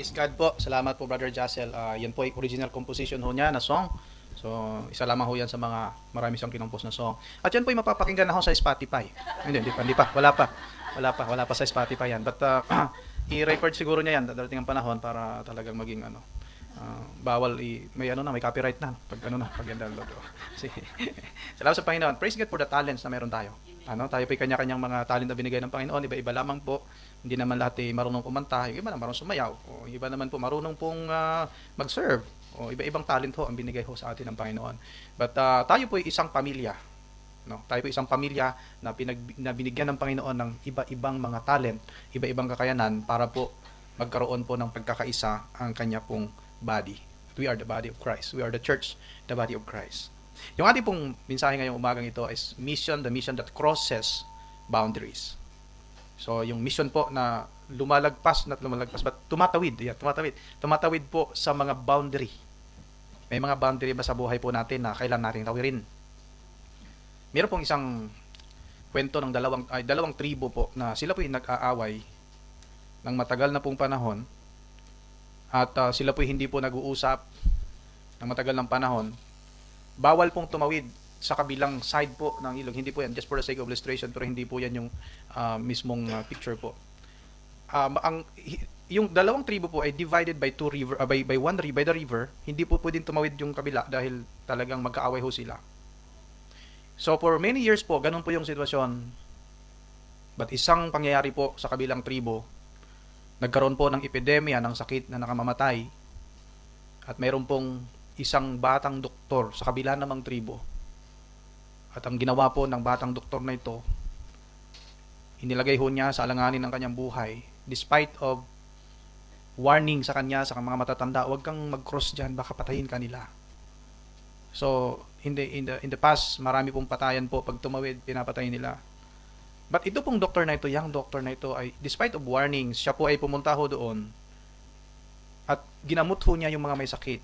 Praise God po. Salamat po, Brother Jassel. Yan po ay original composition ho niya na song. So, isa lamang ho yan sa mga marami siyang kinompose na song. At yan po ay mapapakinggan na ho sa Spotify. Hindi pa. Wala pa sa Spotify yan. But, i-record siguro niya yan. Darating ang panahon para talagang maging may copyright na. Pag yan download. Sige. Salamat sa Panginoon. Praise God for the talents na meron tayo. Tayo po ay kanya-kanyang mga talent na binigay ng Panginoon. Iba-iba lamang po. Hindi naman lahat marunong kumanta, yung iba naman marunong sumayaw, o yung iba naman po marunong pong mag-serve, o iba-ibang talent ho ang binigay ho sa atin ng Panginoon. But tayo po ay isang pamilya, no? Tayo po ay isang pamilya na binigyan ng Panginoon ng iba-ibang mga talent, iba-ibang kakayanan para po magkaroon po ng pagkakaisa ang kanya pong body. We are the body of Christ. We are the church, the body of Christ. Yung ating pong mensahe ngayong umagang ito is the mission that crosses boundaries. So, yung mission po na lumalagpas but tumatawid po sa mga boundary. May mga boundary ba sa buhay po natin na kailangan natin tawirin? Meron pong isang kwento ng dalawang tribo po na sila po yung nag-aaway ng matagal na pong panahon at sila po hindi po nag-uusap ng matagal ng panahon. Bawal pong tumawid sa kabilang side po ng ilog. Hindi po yan, just for the sake of illustration, pero hindi po yan yung mismong picture po. Yung dalawang tribo po ay divided by the river. Hindi po pwedeng tumawid yung kabila dahil talagang magkaaway ho sila. So for many years po, ganun po yung sitwasyon. But isang pangyayari po sa kabilang tribo, nagkaroon po ng epidemya ng sakit na nakamamatay at mayroon pong isang batang doktor sa kabila namang tribo. At ang ginawa po ng batang doktor na ito, inilagay ho niya sa alanganin ng kanyang buhay despite of warning sa kanya sa mga matatanda, huwag kang mag-cross dyan, baka patayin ka nila. So, in the past, marami pong patayan po pag tumawid, pinapatayin nila. But ito pong doktor na ito, young doctor na ito, ay despite of warnings, siya po ay pumunta ho doon at ginamot ho niya yung mga may sakit.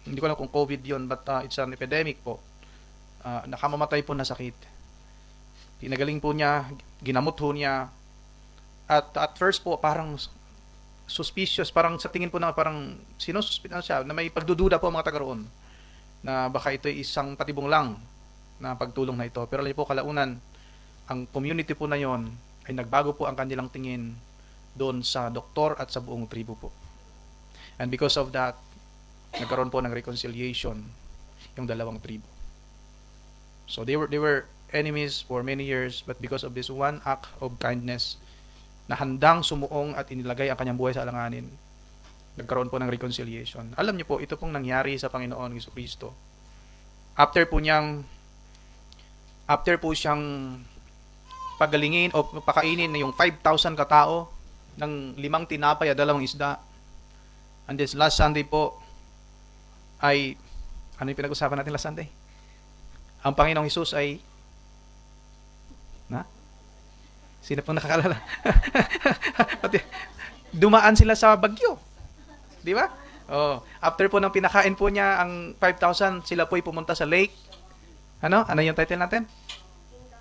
Hindi ko alam kung COVID yun, but it's an epidemic po. Nakamamatay po na sakit. Pinagaling po niya, ginamot ho niya. At first po, parang suspicious, parang sa tingin po na parang sinususpicious siya, na may pagdududa po ang mga taga roon, na baka ito ay isang patibong lang na pagtulong na ito. Pero alam po, kalaunan, ang community po na yon ay nagbago po ang kanilang tingin doon sa doktor at sa buong tribo po. And because of that, nagkaroon po ng reconciliation yung dalawang tribo. So they were enemies for many years, but because of this one act of kindness na handang sumuong at inilagay ang kanyang buhay sa alanganin, nagkaroon po ng reconciliation. Alam niyo po, ito pong nangyari sa Panginoon Jesucristo. After po siyang pagalingin o pakainin na yung 5,000 katao ng 5 tinapay at 2 isda. And this last Sunday po ay, ano yung pinag-usapan natin last Sunday? Ang Panginoong Hesus ay sino pong nakakalala? Dumaan sila sa bagyo. Di ba? After po ng pinakain po niya ang 5,000, sila po ay pumunta sa lake. Ano yung title natin?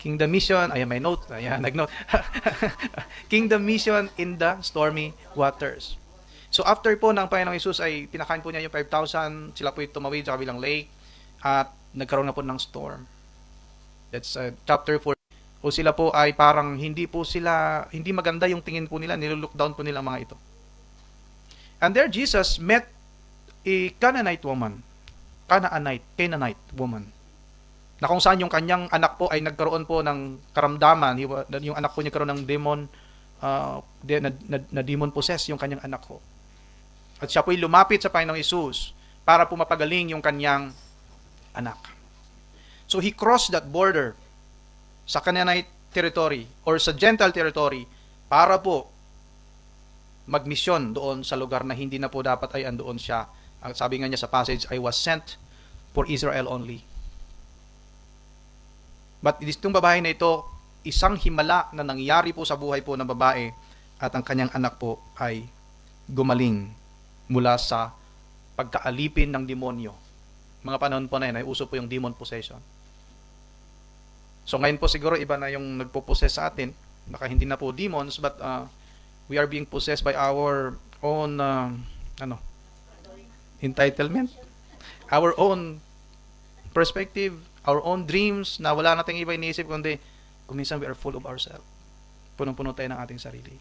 Kingdom Mission. Ayan, may note. Ayan, nag-note. Kingdom Mission in the Stormy Waters. So after po ng Panginoong Hesus ay pinakain po niya yung 5,000, sila po ay tumawid sa kabilang lake at nagkaroon na po ng storm. That's chapter 4. O sila po ay parang hindi maganda yung tingin po nila, nilook down po nila mga ito. And there Jesus met a Canaanite woman, na kung saan yung kanyang anak po ay nagkaroon po ng karamdaman, yung anak po niya karoon ng demon, na demon possessed yung kanyang anak ko. At siya po ay lumapit sa Panginoong Hesus para po mapagaling yung kanyang anak. So he crossed that border sa Canaanite territory or sa Gentile territory para po magmisyon doon sa lugar na hindi na po dapat ay andoon siya. Ang sabi nga niya sa passage, I was sent for Israel only. But itong babae na ito, isang himala na nangyari po sa buhay po ng babae at ang kanyang anak po ay gumaling mula sa pagkaalipin ng demonyo. Mga panahon po na yun, ay uso po yung demon possession. So ngayon po siguro iba na yung nagpo-possess sa atin. Baka hindi na po demons, but we are being possessed by our own ano, entitlement, our own perspective, our own dreams na wala nating iba iniisip kundi kung minsan we are full of ourselves. Punong-puno tayo ng ating sarili.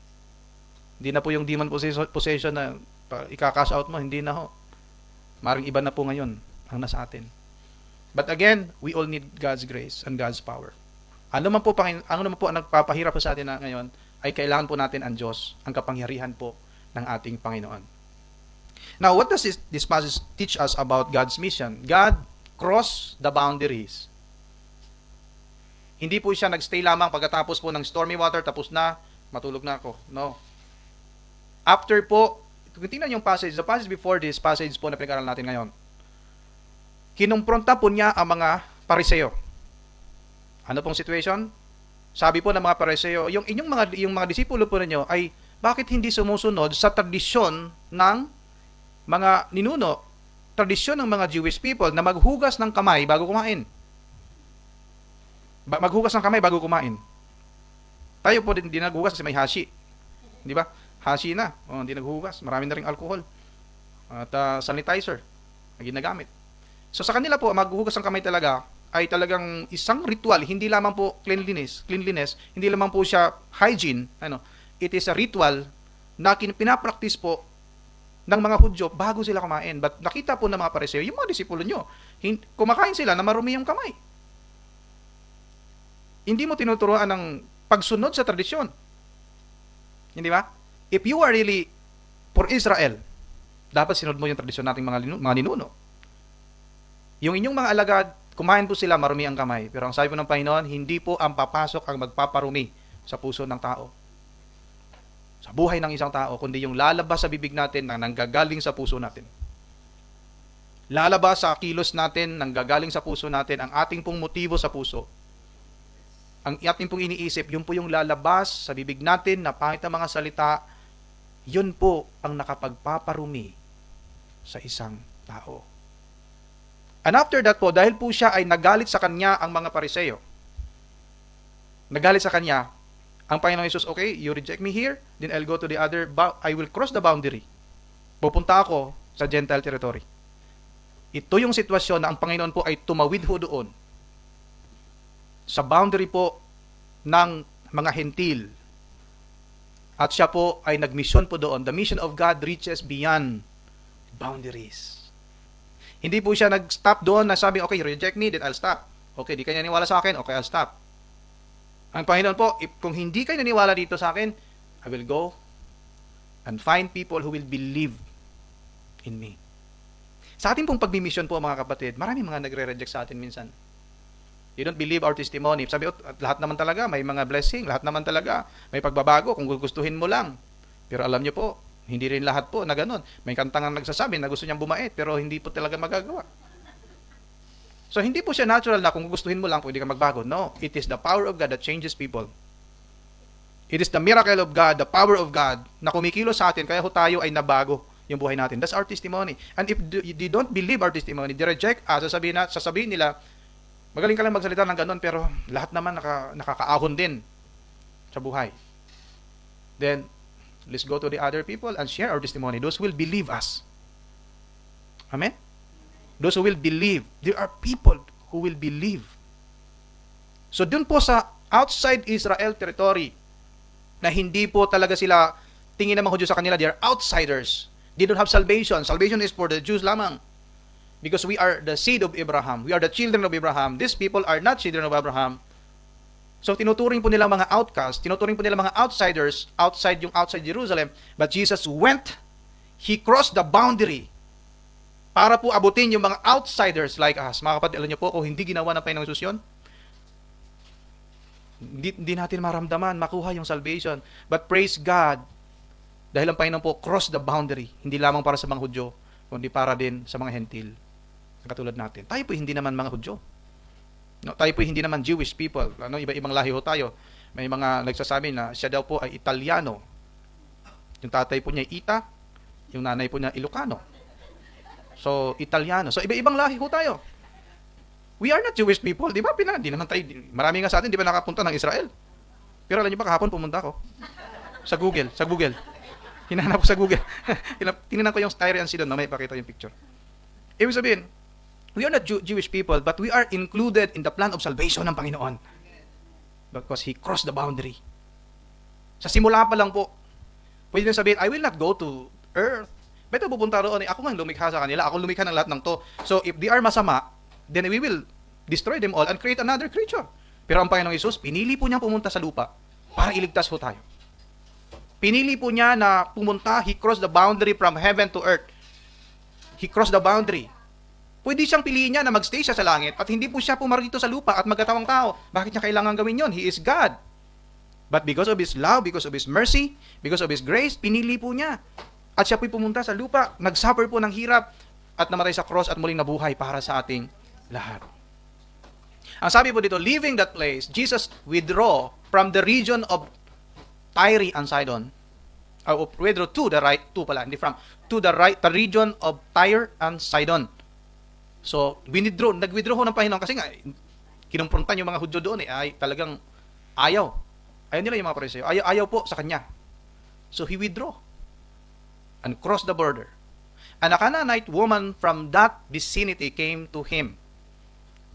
Hindi na po yung demon possession na ika-cash out mo, hindi na ho. Maring iba na po ngayon ang nasa atin. But again, we all need God's grace and God's power. Ano man po ang nagpapahirap po sa atin na ngayon ay kailangan po natin ang Diyos, ang kapangyarihan po ng ating Panginoon. Now, what does this passage teach us about God's mission? God crossed the boundaries. Hindi po siya nagstay lamang pagkatapos po ng stormy water, tapos na, matulog na ako. No. After po, kung tingnan yung passage, the passage before this passage po na pinag-aralan natin ngayon, kinumpronta po niya ang mga Pariseo. Ano pong situation? Sabi po ng mga Pariseo, yung mga disipulo po ninyo ay bakit hindi sumusunod sa tradisyon ng mga ninuno, tradisyon ng mga Jewish people na maghugas ng kamay bago kumain. Maghugas ng kamay bago kumain. Tayo po din naghugas kasi may hashi. Di ba? Hashi na. Hindi naghugas. Marami na ring alcohol. At sanitizer na ginagamit. So sa kanila po, maghugas ng kamay talaga ay talagang isang ritual, hindi lamang po cleanliness, hindi lamang po siya hygiene, it is a ritual na pinapractice po ng mga Hudyo bago sila kumain. But nakita po ng mga Pariseo, yung mga disipulo nyo, kumakain sila na marumi yung kamay. Hindi mo tinuturuan ng pagsunod sa tradisyon. Hindi ba? If you are really for Israel, dapat sinunod mo yung tradisyon nating mga ninuno. Yung inyong mga alagad, kumain po sila, marumi ang kamay. Pero ang sabi po ng Panginoon, hindi po ang papasok ang magpaparumi sa puso ng tao. Sa buhay ng isang tao, kundi yung lalabas sa bibig natin na nanggagaling sa puso natin. Lalabas sa kilos natin, nanggagaling sa puso natin, ang ating pong motibo sa puso. Ang ating pong iniisip, yun po yung lalabas sa bibig natin na pangit na mga salita, yun po ang nakapagpaparumi sa isang tao. And after that po, dahil po siya ay nagalit sa kanya ang mga Pariseo, nagalit sa kanya, ang Panginoong Hesus, okay, you reject me here, then I'll go to the other, I will cross the boundary. Pupunta ako sa Gentile territory. Ito yung sitwasyon na ang Panginoon po ay tumawid ho doon sa boundary po ng mga hentil. At siya po ay nagmisyon po doon. The mission of God reaches beyond boundaries. Hindi po siya nag-stop doon na sabi, okay, reject me, then I'll stop. Okay, di kayo naniwala sa akin, okay, I'll stop. Ang Panginoon po, kung hindi kayo naniwala dito sa akin, I will go and find people who will believe in me. Sa ating pong pagbimisyon po, mga kapatid, marami mga nagre-reject sa atin minsan. You don't believe our testimony. Sabi, lahat naman talaga, may mga blessing, lahat naman talaga, may pagbabago kung gugustuhin mo lang. Pero alam niyo po, hindi rin lahat po na ganun. May kantangang nagsasabi na gusto niyang bumait, pero hindi po talaga magagawa. So, hindi po siya natural na kung gustuhin mo lang, pwede ka magbago. No, it is the power of God that changes people. It is the miracle of God, the power of God, na kumikilos sa atin, kaya tayo ay nabago yung buhay natin. That's our testimony. And if they don't believe our testimony, they reject us, sasabihin nila, magaling ka lang magsalita ng ganun, pero lahat naman nakakaahon din sa buhay. Then, let's go to the other people and share our testimony. Those will believe us. Amen? Those who will believe. There are people who will believe. So, dun po sa outside Israel territory, na hindi po talaga sila, tingin ng mga Hudyo sa kanila, they are outsiders. They don't have salvation. Salvation is for the Jews lamang. Because we are the seed of Abraham. We are the children of Abraham. These people are not children of Abraham. So, tinuturing po nila mga outcasts, tinuturing po nila mga outsiders, outside Jerusalem. But Jesus went, He crossed the boundary para po abutin yung mga outsiders like us. Mga kapatid, alam niyo po, kung hindi ginawa ng Panginoong Hesus yun, hindi natin maramdaman, makuha yung salvation. But praise God, dahil ang Panginoon po cross the boundary, hindi lamang para sa mga Hudyo, kundi para din sa mga hentil. Katulad natin. Tayo po hindi naman mga Hudyo. No, tayo po hindi naman Jewish people. Iba-ibang lahi ho tayo. May mga nagsasabi na siya daw po ay Italiano. Yung tatay po niya ay Ita, yung nanay po niya Ilocano. So, Italiano. So, iba-ibang lahi ho tayo. We are not Jewish people. Di ba? Di naman tayo, marami nga sa atin, di ba nakapunta ng Israel? Pero alam niyo ba, kahapon pumunta ako sa Google. Hinanap ko sa Google. Tinignan ko yung Tyre and Sidon, mamaya ipakita yung picture. Ibig sabihin, we are not Jewish people, but we are included in the plan of salvation ng Panginoon. Because He crossed the boundary. Sa simula pa lang po, pwede nang sabihin, I will not go to earth. Beto pupunta roon, ako nga lumikha sa kanila, ako lumikha ng lahat ng to. So if they are masama, then we will destroy them all and create another creature. Pero ang Panginoong Hesus, pinili po niya pumunta sa lupa para iligtas po tayo. Pinili po niya na pumunta, He crossed the boundary from heaven to earth. He crossed the boundary. Pwede siyang piliin niya na magstay siya sa langit at hindi po siya pumarito sa lupa at magkatawang tao. Bakit niya kailangan gawin yon? He is God. But because of His love, because of His mercy, because of His grace, pinili po niya. At siya po'y pumunta sa lupa, nag-suffer po ng hirap at namatay sa cross at muling nabuhay para sa ating lahat. Ang sabi po dito, leaving that place, Jesus withdraw from the region of Tyre and Sidon. Withdraw to the right, to the right, the region of Tyre and Sidon. So, nag-withdraw ho ng Panginoon kasi nga, kinumprontan yung mga Hudyo doon ay talagang ayaw. Ayaw nila yung mga Pariseo. Ayaw po sa kanya. So, He withdraw and crossed the border. And a Canaanite woman from that vicinity came to Him,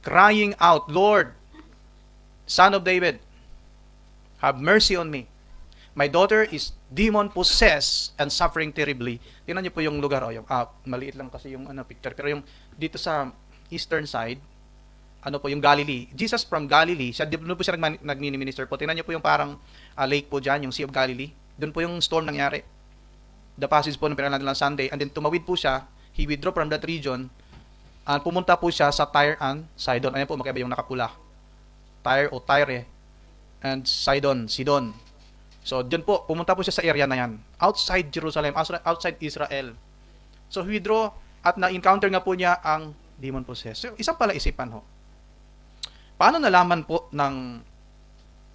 crying out, Lord, Son of David, have mercy on me. My daughter is demon-possessed and suffering terribly. Tingnan niyo po yung lugar. Maliit lang kasi yung picture. Pero yung dito sa eastern side, yung Galilee. Jesus from Galilee, doon po siya nag-minister po. Tingnan niyo po yung parang lake po dyan, yung Sea of Galilee. Doon po yung storm nangyari. The passage po ng pinag-aralan natin Sunday. And then tumawid po siya. He withdrew from that region. And pumunta po siya sa Tyre and Sidon. Ayan po, magkaiba yung nakapula. Tyre and Sidon. So, dyan po, pumunta po siya sa area na yan. Outside Jerusalem, outside Israel. So, he withdraw at na-encounter nga po niya ang demon-possessed. So, isang pala isipan ho. Paano nalaman po ng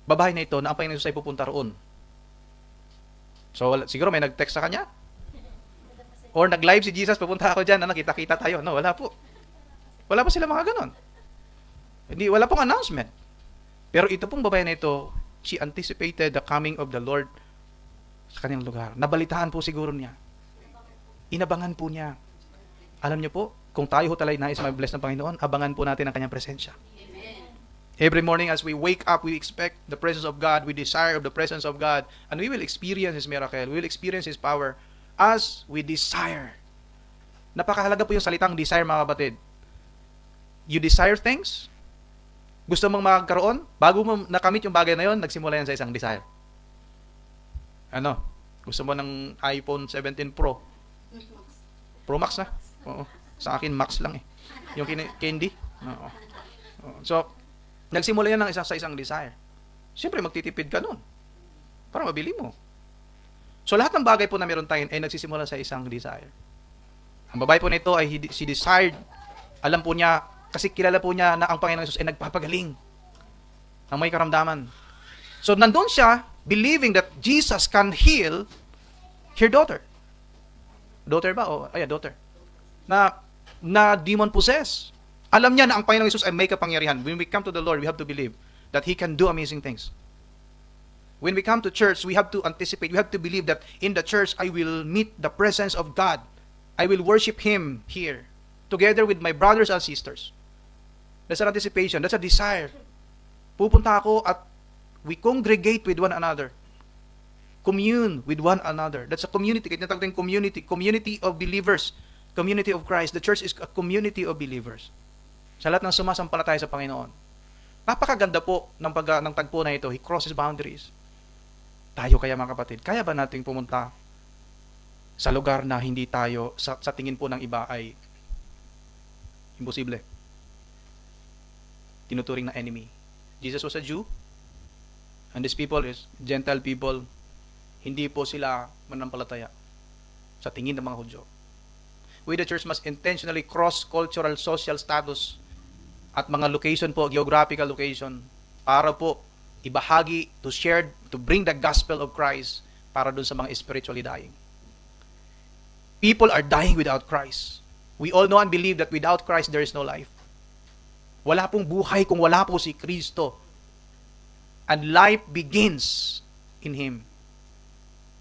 babae na ito na ang Panginoon Jesus ay pupunta roon? So, siguro may nag-text sa kanya? Or nag-live si Jesus, pupunta ako dyan, kita-kita tayo. No, wala po. Wala pa sila mga ganon. Wala pong announcement. Pero ito pong babae na ito, she anticipated the coming of the Lord sa kanyang lugar. Nabalitaan po siguro niya. Inabangan po niya. Alam niyo po, kung tayo talay nais ma-bless ng Panginoon, abangan po natin ang kanyang presensya. Amen. Every morning as we wake up, we expect the presence of God, we desire of the presence of God, and we will experience His miracle, we will experience His power as we desire. Napakahalaga po yung salitang desire, mga kapatid. You desire things, gusto mong magkaroon, bago mo nakamit yung bagay na yon, nagsimula yan sa isang desire. Gusto mo ng iPhone 17 Pro? Pro Max na? Oo. Sa akin, Max lang eh. Yung candy? Oo. So, nagsimula yan sa isang desire. Siyempre, magtitipid ka nun. Para mabili mo. So, lahat ng bagay po na meron tayo ay nagsisimula sa isang desire. Ang babae po nito ay she desired, alam po niya, kasi kilala po niya na ang Panginoong Jesus ay nagpapagaling ng may karamdaman. So, nandun siya, believing that Jesus can heal her daughter. Daughter ba? Daughter. Na demon-possessed. Alam niya na ang Panginoong Jesus ay may kapangyarihan. When we come to the Lord, we have to believe that He can do amazing things. When we come to church, we have to anticipate, we have to believe that in the church, I will meet the presence of God. I will worship Him here, together with my brothers and sisters. That's an anticipation. That's a desire. Pupunta ako at we congregate with one another. Commune with one another. That's a community. Kaya tinatawag tayong community. Community of believers. Community of Christ. The church is a community of believers. Sa lahat ng sumasampalataya sa Panginoon. Napakaganda po ng tagpo na ito. He crosses boundaries. Tayo kaya, mga kapatid, kaya ba nating pumunta sa lugar na hindi tayo, sa tingin po ng iba ay imposible? Tinuturing na enemy. Jesus was a Jew, and these people is Gentile people. Hindi po sila manampalataya sa tingin ng mga Hudyo. We the church must intentionally cross cultural, social status at mga location po, geographical location, para po ibahagi, to share, to bring the gospel of Christ para dun sa mga spiritually dying. People are dying without Christ. We all know and believe that without Christ there is no life. Wala pong buhay kung wala po si Kristo. And life begins in Him.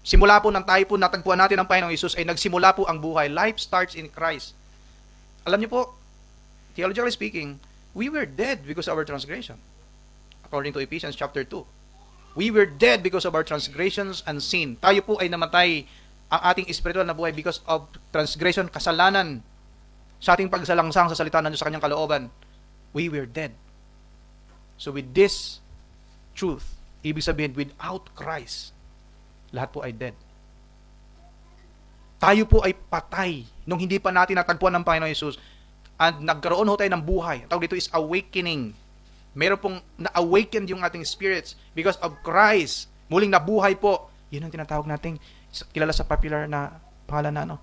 Simula po nang tayo po natagpuan natin ang Panginoong Hesus ay nagsimula po ang buhay. Life starts in Christ. Alam niyo po, theologically speaking, we were dead because of our transgression. According to Ephesians chapter 2. We were dead because of our transgressions and sin. Tayo po ay namatay ang ating spiritual na buhay because of transgression, kasalanan, sa ating pagsalangsang sa salita ng Diyos sa kanyang kalooban. We were dead. So with this truth, ibig sabihin, without Christ, lahat po ay dead. Tayo po ay patay nung hindi pa natin natagpuan ng Panginoon Hesus at nagkaroon ho tayo ng buhay. Ang tawag dito is awakening. Meron pong na-awakened yung ating spirits because of Christ. Muling nabuhay po. Yun ang tinatawag nating kilala sa popular na pangalan na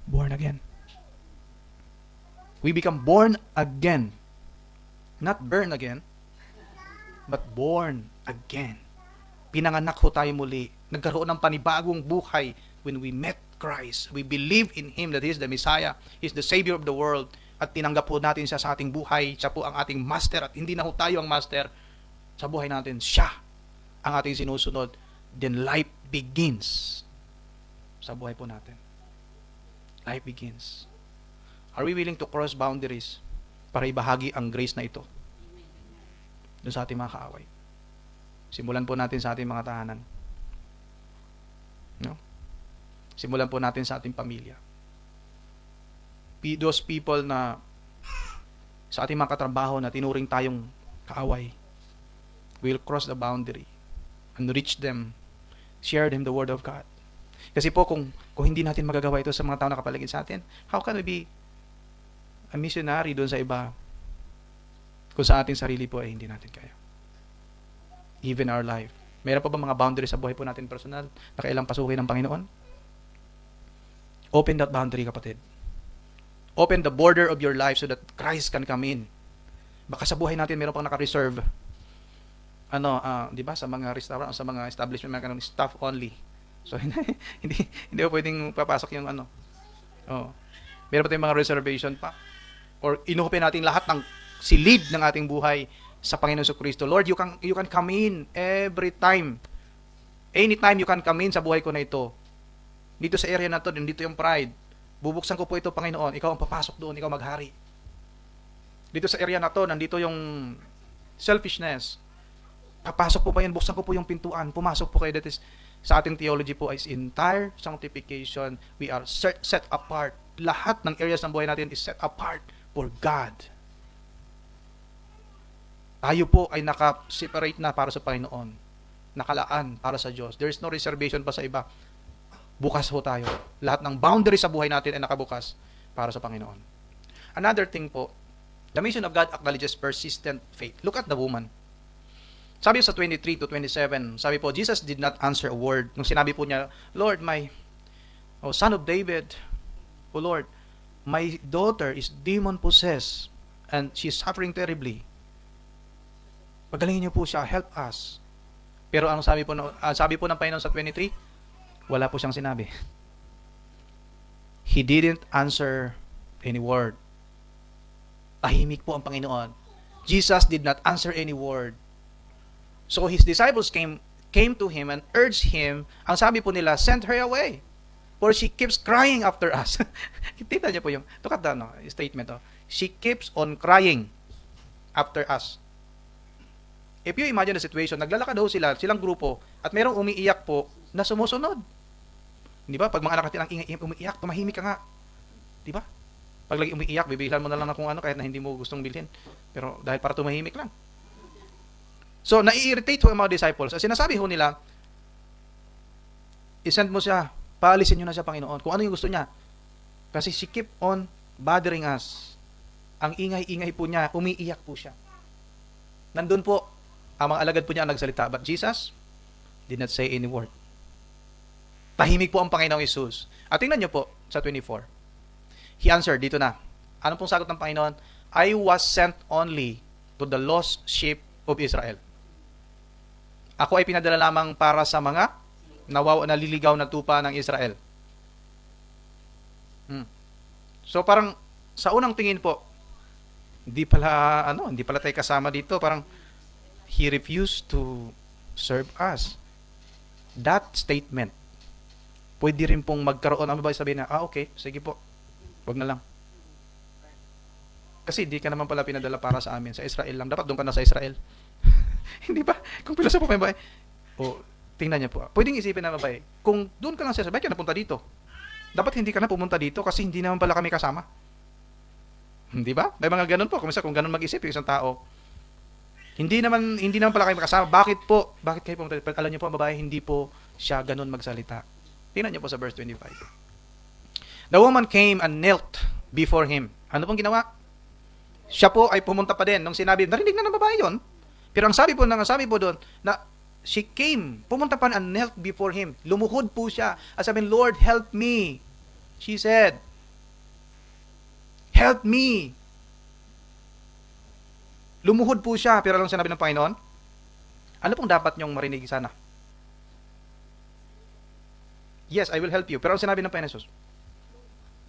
born again. We become born again. Not burn again, but born again. Pinanganak ho tayo muli. Nagkaroon ng panibagong buhay when we met Christ. We believe in Him that He is the Messiah. He is the Savior of the world. At tinanggap po natin siya sa ating buhay. Siya po ang ating master. At hindi na ho tayo ang master sa buhay natin. Siya ang ating sinusunod. Then life begins sa buhay po natin. Life begins. Are we willing to cross boundaries para ibahagi ang grace na ito doon sa ating mga kaaway? Simulan po natin sa ating mga tahanan. No? Simulan po natin sa ating pamilya. Those people na sa ating mga katrabaho na tinuring tayong kaaway, we'll cross the boundary and reach them, share them the Word of God. Kasi po kung hindi natin magagawa ito sa mga tao na kapaligid sa atin, how can we be a missionary doon sa iba kung sa ating sarili po ay hindi natin kaya? Even our life. Meron pa ba mga boundaries sa buhay po natin personal na kailang pasukin ng Panginoon? Open that boundary, kapatid. Open the border of your life so that Christ can come in. Baka sa buhay natin meron pang naka-reserve. Di ba, sa mga restaurant, sa mga establishment, meron staff only. So hindi po pwedeng papasok yung meron pa tayong mga reservation pa. Or inuhupin natin lahat ng silid ng ating buhay sa Panginoon Kristo. Lord, you can come in every time. Anytime you can come in sa buhay ko na ito. Dito sa area na to, dito yung pride. Bubuksan ko po ito, Panginoon. Ikaw ang papasok doon, ikaw maghari. Dito sa area na to, nandito yung selfishness. Papasok po pa yan, buksan ko po yung pintuan, pumasok po kayo. That is, sa ating theology po is entire sanctification. We are set apart. Lahat ng areas ng buhay natin is set apart for God. Tayo po ay naka-separate na para sa Panginoon. Nakalaan para sa Diyos. There is no reservation pa sa iba. Bukas ho tayo. Lahat ng boundary sa buhay natin ay nakabukas para sa Panginoon. Another thing po, the mission of God acknowledges persistent faith. Look at the woman. Sabi sa 23 to 27, sabi po, Jesus did not answer a word. Nung sinabi po niya, Lord, Son of David, O Lord, my daughter is demon-possessed and she's suffering terribly. Pagalingin niyo po siya, help us. Pero ang sabi po ng Panginoon sa 23, wala po siyang sinabi. He didn't answer any word. Tahimik po ang Panginoon. Jesus did not answer any word. So his disciples came to him and urged him. Ang sabi po nila, send her away, for she keeps crying after us. Tingnan niyo po yung, look at the statement. She keeps on crying after us. If you imagine the situation, naglalakad daw silang grupo, at mayroong umiiyak po na sumusunod. Di ba? Pag mga anak natin ang ingay, umiiyak, tumahimik ka nga. Di ba? Pag lagi umiiyak, bibilan mo na lang na kung ano kahit na hindi mo gustong bilhin. Pero dahil para tumahimik lang. So, nai-irritate ho ang mga disciples. As sinasabi ho nila, isend mo siya, paalisin nyo na siya, Panginoon. Kung ano yung gusto niya. Kasi she keep on bothering us. Ang ingay-ingay po niya, umiiyak po siya. Nandun po, ang mga alagad po niya ang nagsalita. But Jesus did not say any word. Tahimik po ang Panginoong Hesus. At tingnan niyo po sa 24. He answered, dito na. Ano pong sagot ng Panginoon? I was sent only to the lost sheep of Israel. Ako ay pinadala lamang para sa mga naliligaw na tupa ng Israel. So parang sa unang tingin po, hindi pala tayo kasama dito. Parang he refused to serve us. that statement, pwede rin pong magkaroon ang babae sabihin na, okay, sige po, wag na lang. Kasi hindi ka naman pala pinadala para sa amin, sa Israel lang. Dapat doon ka na sa Israel. Hindi ba? Kung pila sa po may babae, tingnan niyo po. Pwedeng isipin ng babae, kung doon ka lang sa Israel, bakit ka napunta dito? Dapat hindi ka na pumunta dito kasi hindi naman pala kami kasama. Hindi ba? May mga ganun po. Kung ganun mag-isip yung isang tao, hindi naman pala kayo kasama. Bakit po? Bakit kayo pumunta? Alam niyo po, ang babae, hindi po siya ganun magsalita. Tingnan niyo po sa verse 25. The woman came and knelt before him. Ano pong ginawa? Siya po ay pumunta pa din. Nung sinabi, narinig na ng babae yon. Pero ang sabi po doon, na she came, pumunta pa and knelt before him. Lumuhod po siya. At sabi, Lord, help me. She said, help me. Lumuhod po siya, pero lang sinabi ng Panginoon, ano pong dapat niyong marinig sana? Yes, I will help you. Pero ang sinabi ng Panginoon Jesus,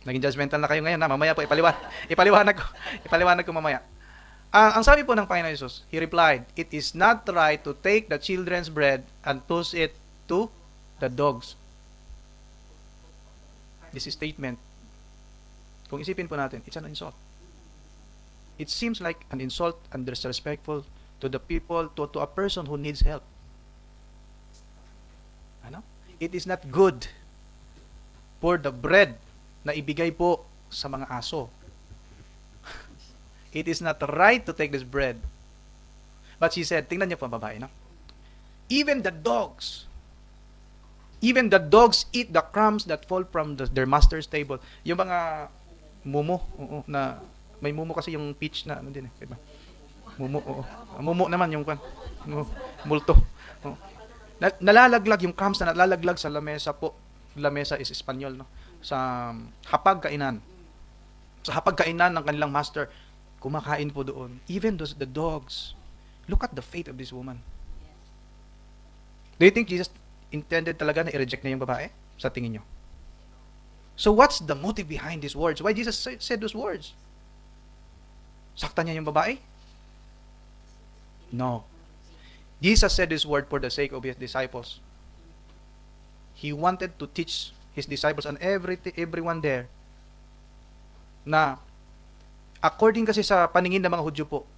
naging judgmental na kayo ngayon, mamaya po ipaliwanag ko mamaya. Ang sabi po ng Panginoon Jesus, He replied, it is not right to take the children's bread and toss it to the dogs. This is statement. Kung isipin po natin, it's an insult. It seems like an insult and disrespectful to the people, to a person who needs help. Ano? It is not good for the bread na ibigay po sa mga aso. It is not right to take this bread. But she said, tingnan niyo po ang babae, no? Even the dogs eat the crumbs that fall from their master's table. Yung mga mumo, na may mumo kasi yung peach na ano din diba? Mumo, mumo naman yung multo. Nalalaglag yung crumbs na nalalaglag sa lamesa po. Lamesa is Espanyol, no? Sa hapagkainan. Sa hapagkainan ng kanilang master, kumakain po doon. Even the dogs. Look at the fate of this woman. Do you think Jesus intended talaga na i-reject na yung babae? Sa tingin nyo? So what's the motive behind these words? Why Jesus said those words? Saktan niya yung babae? No. Jesus said this word for the sake of His disciples. He wanted to teach His disciples and everyone there na according kasi sa paningin ng mga Hudyo po,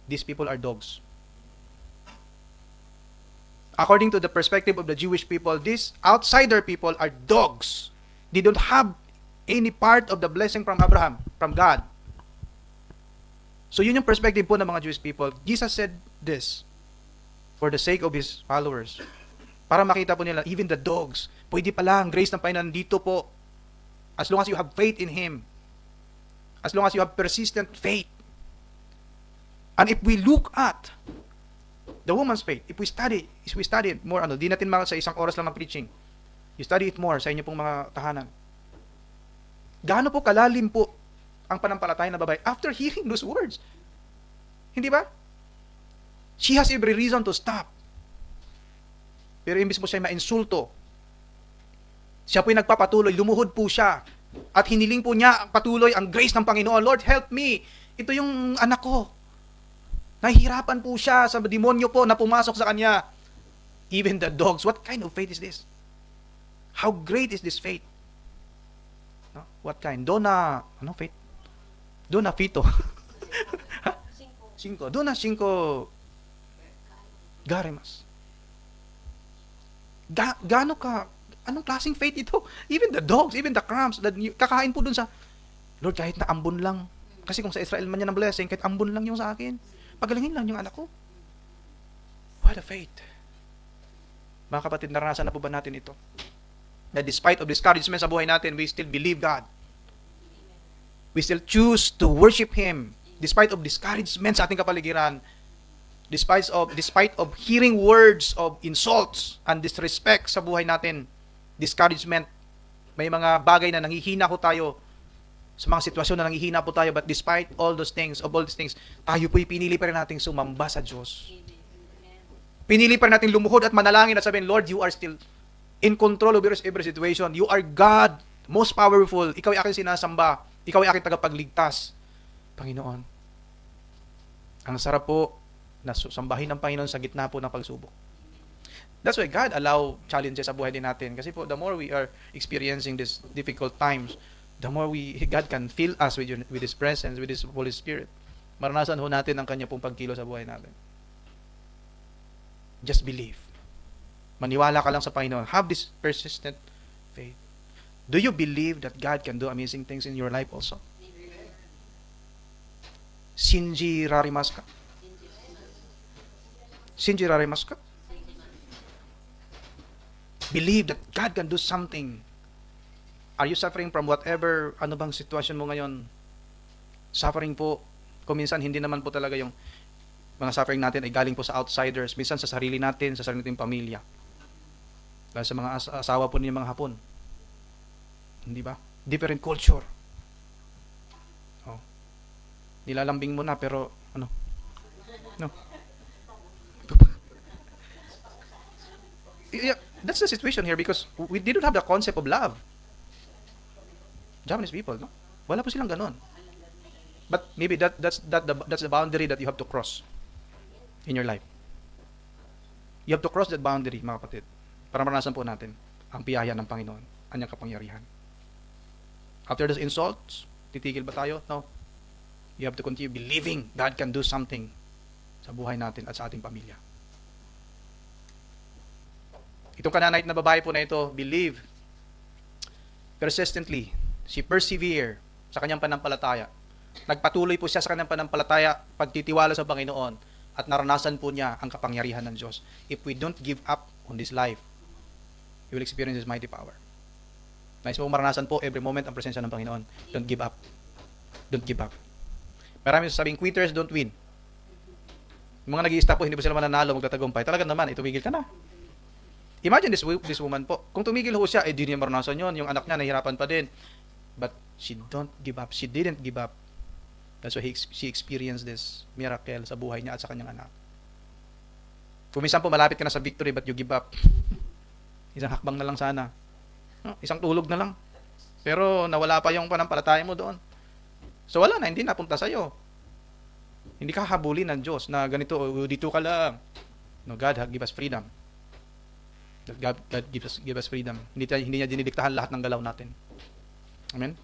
these people are dogs. According to the perspective of the Jewish people, these outsider people are dogs. They don't have any part of the blessing from Abraham, from God. So yun yung perspective po ng mga Jewish people. Jesus said this for the sake of His followers. Para makita po nila, even the dogs, pwede pala ang grace ng Panginoon dito po. As long as you have faith in Him. As long as you have persistent faith. And if we look at the woman's faith, if we study it more, di natin sa isang oras lang ng preaching. You study it more sa inyo pong mga tahanan. Gaano po kalalim po ang panampalataya na babae after hearing those words? Hindi ba? She has every reason to stop. Pero imbis mo siya mainsulto, siya po'y nagpapatuloy, lumuhod po siya, at hiniling po niya patuloy ang grace ng Panginoon. Lord, help me. Ito yung anak ko. Nahihirapan po siya sa demonyo po na pumasok sa kanya. Even the dogs. What kind of faith is this? How great is this faith? No? What kind? Faith? Dona fito. Cinco. Dona cinco garemas. Anong klaseng faith ito? Even the dogs, even the crumbs, kakain po dun sa, Lord, kahit na ambon lang. Kasi kung sa Israel man yan ang blessing, kahit ambon lang yung sa akin. Pagalingin lang yung anak ko. What a faith. Mga kapatid, naranasan na po ba natin ito? Na despite of discouragement sa buhay natin, we still believe God. We still choose to worship Him. Despite of discouragement sa ating kapaligiran, despite of hearing words of insults and disrespect sa buhay natin, discouragement, may mga bagay na nanghihina ko tayo, sa mga sitwasyon na nanghihina po tayo, but despite all these things, tayo po'y pinili pa rin nating sumamba sa Diyos. Pinili pa rin nating lumuhod at manalangin at sabihin, Lord, you are still in control of every situation. You are God, most powerful. Ikaw ay aking sinasamba. Ikaw ay aking tagapagligtas. Panginoon, ang sarap po na sambahin ng Panginoon sa gitna po ng pagsubok. That's why God allow challenges sa buhay din natin. Kasi po, the more we are experiencing these difficult times, the more God can fill us with His presence, with His Holy Spirit. Maranasan ho natin ang Kanya pong pagkilo sa buhay natin. Just believe. Maniwala ka lang sa Panginoon. Have this persistent faith. Do you believe that God can do amazing things in your life also? Shinji rarimasu ka? Shinji rarimasu ka? Believe that God can do something. Are you suffering from whatever, ano bang sitwasyon mo ngayon? Suffering po, kung minsan hindi naman po talaga yung mga suffering natin ay galing po sa outsiders, minsan sa sarili natin, sa sarili nating pamilya. Dahil sa mga asawa po niya mga Hapon. Hindi ba? Different culture. Oh. Nilalambing mo na pero ano? No. Yeah, that's the situation here because we didn't have the concept of love. Japanese people, no? Wala po silang ganon. But maybe that's the boundary that you have to cross in your life. You have to cross that boundary, mga kapatid, para maranasan po natin ang biyaya ng Panginoon, anyang kapangyarihan. After those insults, titigil ba tayo? No. You have to continue believing God can do something sa buhay natin at sa ating pamilya. Itong Canaanite na babae po na ito, believe persistently. She persevere sa kanyang panampalataya. Nagpatuloy po siya sa kanyang panampalataya, pagtitiwala sa Panginoon, at naranasan po niya ang kapangyarihan ng Diyos. If we don't give up on this life, we will experience His mighty power. Nais mo maranasan po every moment ang presensya ng Panginoon. Don't give up. Don't give up. Marami sabing quitters don't win. Yung mga nag-i-stop po, hindi po sila mananalo, magtatagumpay. Talaga naman, tumigil ka na. Imagine this woman po. Kung tumigil ho siya, di niya maranasan yun. Yung anak niya, nahihirapan pa din. But she don't give up. She didn't give up. That's why she experienced this miracle sa buhay niya at sa kanyang anak. Kung minsan po malapit ka na sa victory but you give up, isang hakbang na lang sana. Isang tulog na lang. Pero nawala pa yung panampalataya mo doon. So wala na, hindi napunta sa'yo. Hindi ka habulin ng Diyos na ganito, dito ka lang. No, God give us freedom. God give us freedom. Hindi niya dinidiktahan lahat ng galaw natin. Amen?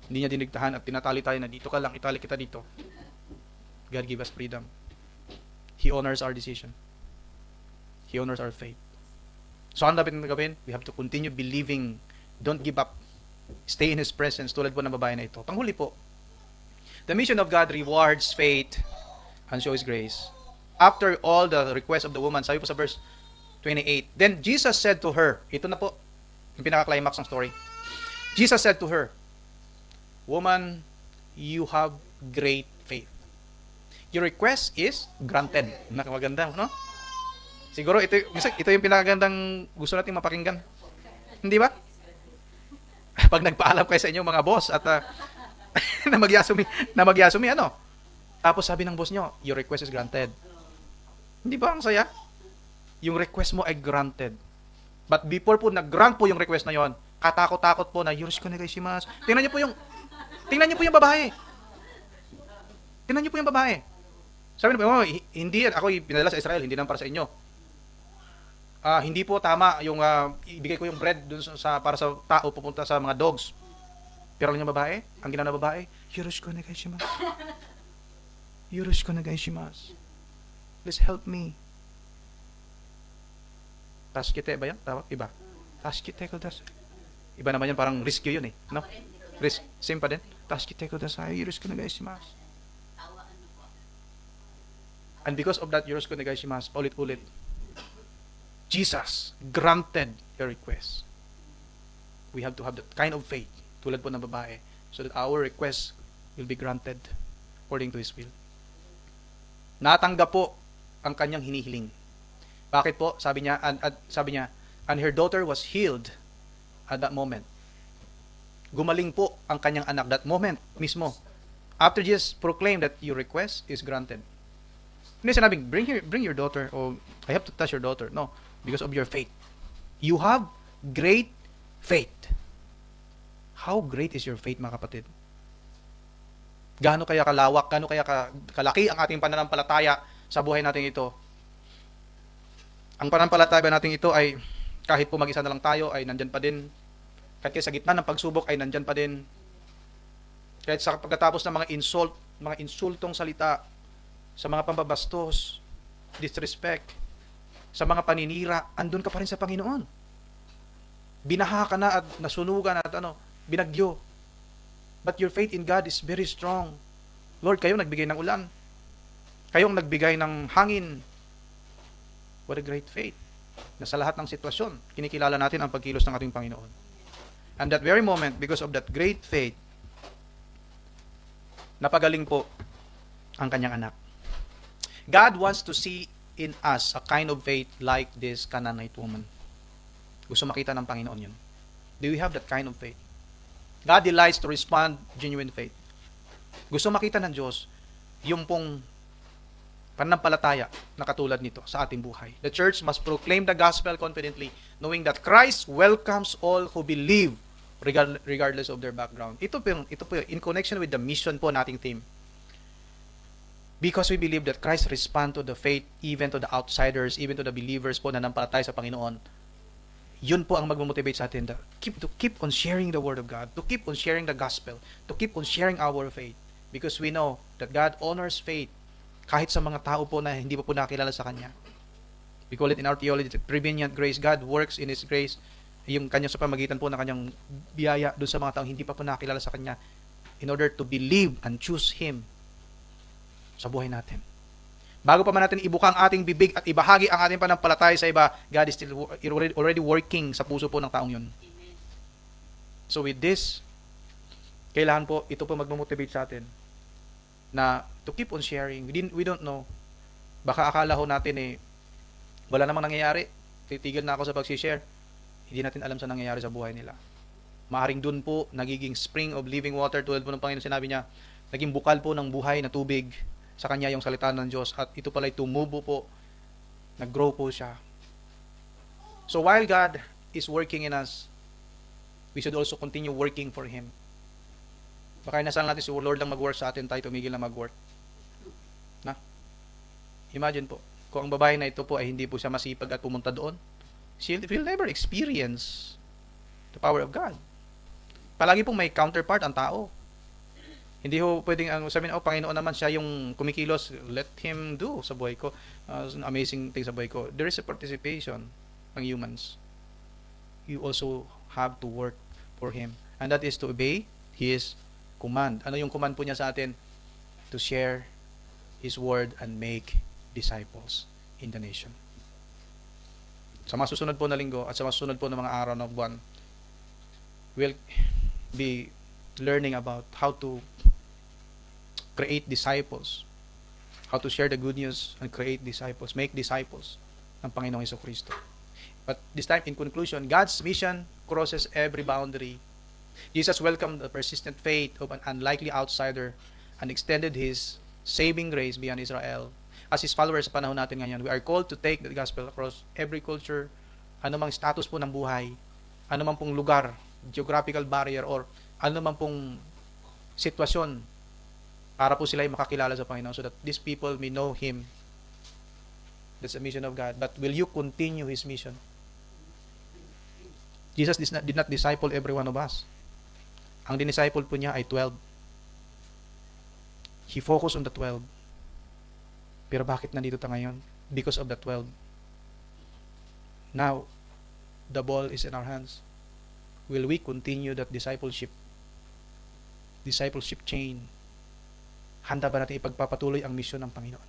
Hindi niya dinidiktahan at tinatali tayo na dito ka lang, itali kita dito. God give us freedom. He honors our decision. He honors our faith. So ano dapat natin gawin? We have to continue believing. Don't give up. Stay in His presence tulad po ng babae na ito. Panghuli po, the mission of God rewards faith and shows grace. After all the requests of the woman, sabi po sa verse 28, then Jesus said to her, ito na po, yung pinaka-climax ng story. Jesus said to her, woman, you have great faith. Your request is granted. Nakamaganda, no? Siguro ito yung pinakagandang gusto nating mapakinggan. Hindi ba? Pag nagpaalam kayo sa inyong mga boss at na magyasumi, ano? Tapos sabi ng boss nyo, your request is granted. Hindi ba ang saya? Yung request mo ay granted. But before po nag-grant po yung request na yon, katakot-takot po na yoroshiku onegaishimasu. Tingnan niyo po yung babae. Tingnan niyo po yung babae. Sabi niyo po, hindi ako pinadala sa Israel, hindi naman para sa inyo. Hindi po tama yung ibigay ko yung bread dun para sa tao pupunta sa mga dogs. Pero yung babae, ang ginawa ng babae, yoroshiku onegaishimasu. Yoroshiku onegaishimasu. Please help me. Tashikite ba yan? Iba. Tashikite kudasai. Iba naman yan, parang rescue yun eh. No? Same pa din. Tashikite kudasai. Yoroshiku onegaishimasu. And because of that, yoroshiku onegaishimasu, ulit-ulit, Jesus granted your request. We have to have that kind of faith, tulad po ng babae, so that our request will be granted according to His will. Natanggap po ang kanyang hinihiling. Bakit po? Sabi niya, and her daughter was healed at that moment. Gumaling po ang kanyang anak that moment mismo. After Jesus proclaimed that your request is granted. Hindi sinabing, bring your daughter, or I have to touch your daughter. No, because of your faith. You have great faith. How great is your faith, mga kapatid? Gaano kaya kalawak, gaano kaya kalaki ang ating pananampalataya sa buhay natin ito? Ang pananampalataya ba natin ito ay kahit po mag-isa na lang tayo ay nandyan pa din. Kahit sa gitna ng pagsubok ay nandyan pa din. Kahit sa pagkatapos ng mga insultong salita, sa mga pambabastos, disrespect, sa mga paninira, andun ka pa rin sa Panginoon. Binaha ka na at nasunugan at binagyo. But your faith in God is very strong. Lord, kayo nagbigay ng ulan. Kayong nagbigay ng hangin. What a great faith. Na sa lahat ng sitwasyon, kinikilala natin ang pagkilos ng ating Panginoon. And that very moment, because of that great faith, napagaling po ang kanyang anak. God wants to see in us a kind of faith like this Canaanite woman. Gusto makita ng Panginoon yun. Do we have that kind of faith? God delights to respond genuine faith. Gusto makita ng Diyos yung pong pananampalataya na katulad nito sa ating buhay. The church must proclaim the gospel confidently, knowing that Christ welcomes all who believe regardless of their background. Ito po in connection with the mission po nating team. Because we believe that Christ respond to the faith, even to the outsiders, even to the believers po na nampalataya sa Panginoon. Yun po ang magmomotivate sa atin to keep on sharing the Word of God, to keep on sharing the gospel, to keep on sharing our faith. Because we know that God honors faith kahit sa mga tao po na hindi pa po nakilala sa Kanya. We call it in our theology, prevenient grace. God works in His grace, yung Kanya sa pamagitan po ng Kanyang biyaya doon sa mga tao hindi pa po nakilala sa Kanya in order to believe and choose Him sa buhay natin. Bago pa man natin ibuka ang ating bibig at ibahagi ang ating pananampalataya sa iba, God is still already working sa puso po ng taong yun. So with this, kailangan po, ito po magmomotivate sa atin na to keep on sharing. We don't know. Baka akala ho natin wala namang nangyayari. Titigil na ako sa pag-share. Hindi natin alam sa nangyayari sa buhay nila. Maaring dun po, nagiging spring of living water, tulad po ng Panginoon sinabi niya, naging bukal po ng buhay na tubig sa Kanya yung salita ng Diyos at ito pala'y tumubo po, nag-grow po siya. So while God is working in us, we should also continue working for Him. Baka inasal natin si Lord lang mag-work sa atin, tayo tumigil na mag-work. Na? Imagine po, kung ang babae na ito po ay hindi po siya masipag at pumunta doon, she will never experience the power of God. Palagi pong may counterpart ang tao. Hindi ho pwedeng sabihin, Panginoon naman siya yung kumikilos, let Him do sa buhay ko. Amazing thing sa buhay ko. There is a participation ng humans. You also have to work for Him. And that is to obey His command. Ano yung command po niya sa atin? To share His word and make disciples in the nation. Sa mga susunod po na linggo at sa mga susunod po na mga araw ng buwan, we'll be learning about how to create disciples, how to share the good news and create disciples, make disciples ng Panginoong Jesucristo. But this time, in conclusion, God's mission crosses every boundary. Jesus welcomed the persistent faith of an unlikely outsider and extended His saving grace beyond Israel. As His followers sa panahon natin ngayon, we are called to take the gospel across every culture, anumang status po ng buhay, anumang pong lugar, geographical barrier, or anumang pong sitwasyon para po sila ay makakilala sa Panginoon so that these people may know Him. That's the mission of God. But will you continue His mission? Jesus did not disciple every one of us. Ang dinisciple po niya ay 12. He focused on the 12. Pero bakit nandito tayo ngayon? Because of the 12. Now, the ball is in our hands. Will we continue that discipleship chain? Handa ba natin ipagpapatuloy ang misyon ng Panginoon?